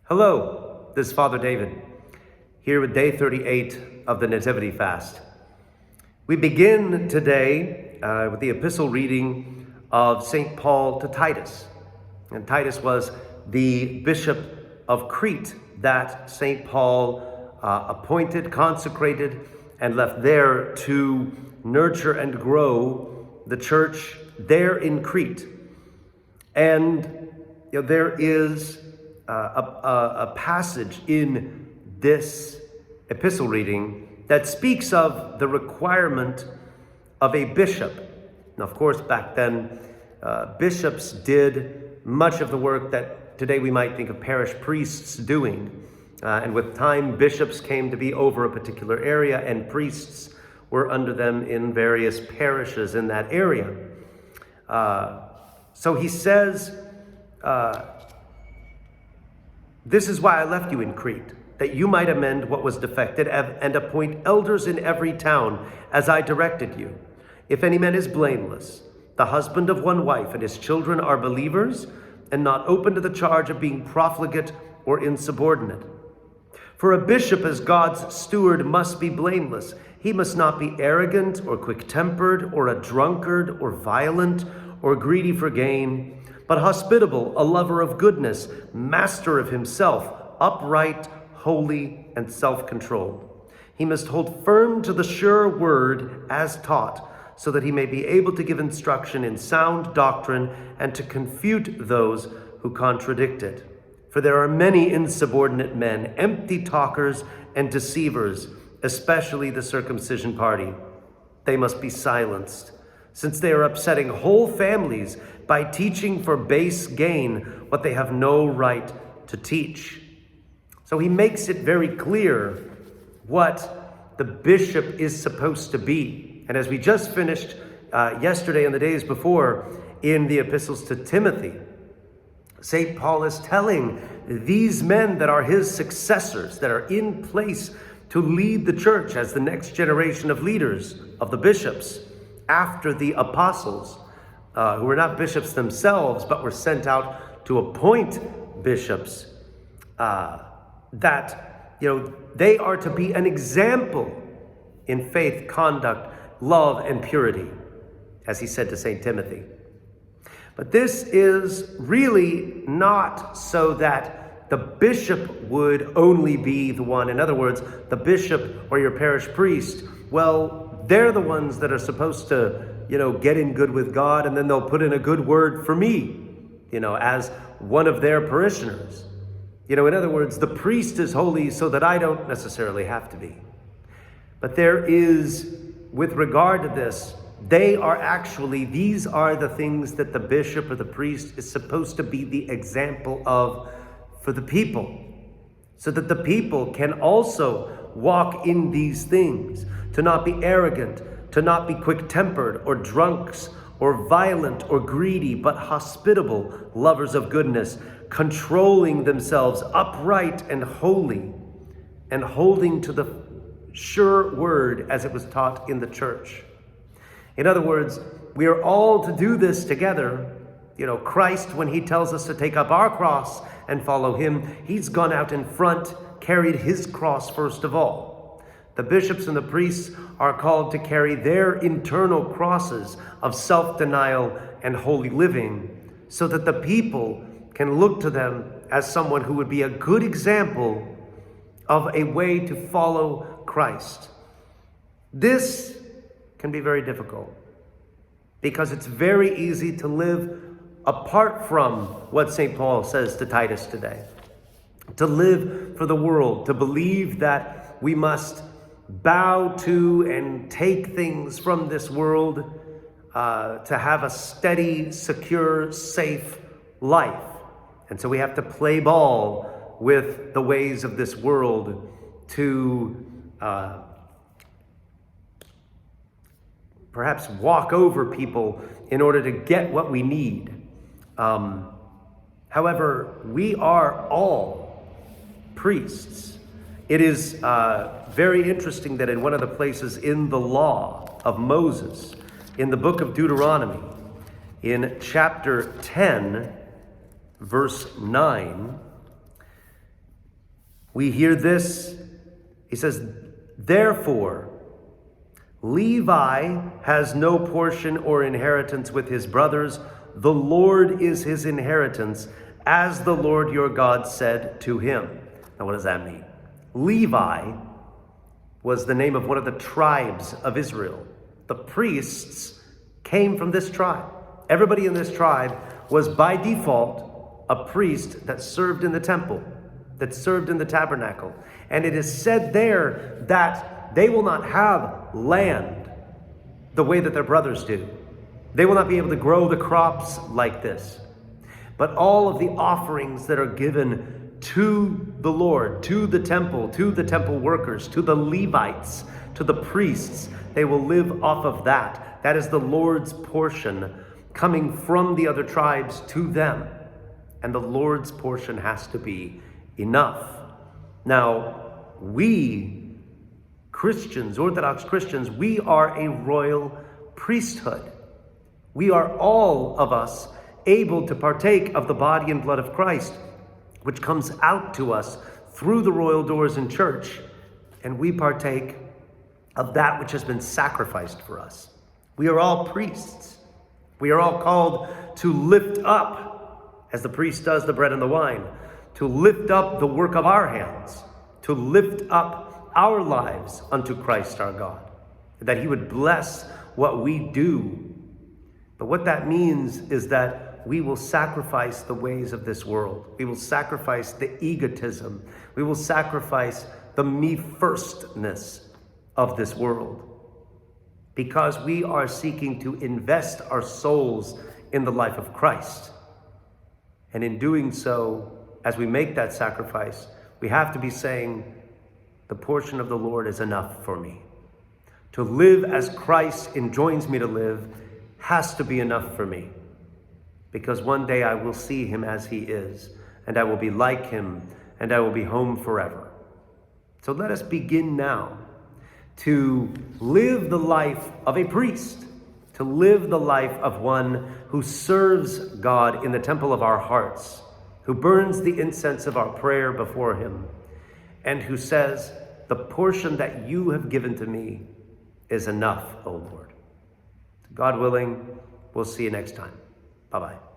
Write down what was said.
Hello, this is Father David, here with day 38 of the Nativity fast. We begin today with the epistle reading of St. Paul to Titus. And Titus was the bishop of Crete that St. Paul appointed, consecrated, and left there to nurture and grow the church there in Crete. And there is a passage in this epistle reading that speaks of the requirement of a bishop. Now, of course, back then, bishops did much of the work that today we might think of parish priests doing. And with time, bishops came to be over a particular area, and priests were under them in various parishes in that area. So he says, "This is why I left you in Crete, that you might amend what was defected and appoint elders in every town, as I directed you. If any man is blameless, the husband of one wife, and his children are believers, and not open to the charge of being profligate or insubordinate. For a bishop as God's steward must be blameless. He must not be arrogant or quick-tempered or a drunkard or violent or greedy for gain, but hospitable, a lover of goodness, master of himself, upright, holy, and self-controlled. He must hold firm to the sure word as taught, so that he may be able to give instruction in sound doctrine and to confute those who contradict it. For there are many insubordinate men, empty talkers and deceivers, especially the circumcision party. They must be silenced, since they are upsetting whole families by teaching for base gain what they have no right to teach." So he makes it very clear what the bishop is supposed to be. And as we just finished yesterday and the days before in the epistles to Timothy, St. Paul is telling these men that are his successors, that are in place to lead the church as the next generation of leaders, of the bishops, after the apostles, who were not bishops themselves, but were sent out to appoint bishops, that they are to be an example in faith, conduct, love, and purity, as he said to St. Timothy. But this is really not so that the bishop would only be the one. In other words, the bishop or your parish priest, well, they're the ones that are supposed to, get in good with God, and then they'll put in a good word for me, as one of their parishioners. In other words, the priest is holy so that I don't necessarily have to be. But there is, with regard to this, these are the things that the bishop or the priest is supposed to be the example of for the people, so that the people can also walk in these things, to not be arrogant, to not be quick-tempered or drunks or violent or greedy, but hospitable, lovers of goodness, controlling themselves, upright and holy, and holding to the sure word as it was taught in the church. In other words, we are all to do this together. Christ, when he tells us to take up our cross and follow him, he's gone out in front, carried his cross first of all. The bishops and the priests are called to carry their internal crosses of self-denial and holy living, so that the people can look to them as someone who would be a good example of a way to follow Christ. This can be very difficult, because it's very easy to live apart from what St. Paul says to Titus today. To live for the world, to believe that we must bow to and take things from this world, to have a steady, secure, safe life. And so we have to play ball with the ways of this world to perhaps walk over people in order to get what we need. However, we are all priests. It is very interesting that in one of the places in the law of Moses, in the book of Deuteronomy, in chapter 10, verse 9, we hear this. He says, therefore, Levi has no portion or inheritance with his brothers. The Lord is his inheritance, as the Lord your God said to him. Now, what does that mean? Levi was the name of one of the tribes of Israel. The priests came from this tribe. Everybody in this tribe was by default a priest that served in the temple, that served in the tabernacle. And it is said there that they will not have land the way that their brothers do. They will not be able to grow the crops like this. But all of the offerings that are given to the Lord, to the temple workers, to the Levites, to the priests, they will live off of that. That is the Lord's portion coming from the other tribes to them. And the Lord's portion has to be enough. Now, we Christians, Orthodox Christians, we are a royal priesthood. We are all of us able to partake of the body and blood of Christ, which comes out to us through the royal doors in church, and we partake of that which has been sacrificed for us. We are all priests. We are all called to lift up, as the priest does the bread and the wine, to lift up the work of our hands, to lift up our lives unto Christ our God, that he would bless what we do. But what that means is that we will sacrifice the ways of this world. We will sacrifice the egotism. We will sacrifice the me-firstness of this world, because we are seeking to invest our souls in the life of Christ. And in doing so, as we make that sacrifice, we have to be saying, the portion of the Lord is enough for me. To live as Christ enjoins me to live has to be enough for me, because one day I will see him as he is, and I will be like him, and I will be home forever. So let us begin now to live the life of a priest, to live the life of one who serves God in the temple of our hearts, who burns the incense of our prayer before him, and who says, the portion that you have given to me is enough, O Lord. God willing, we'll see you next time. Bye-bye.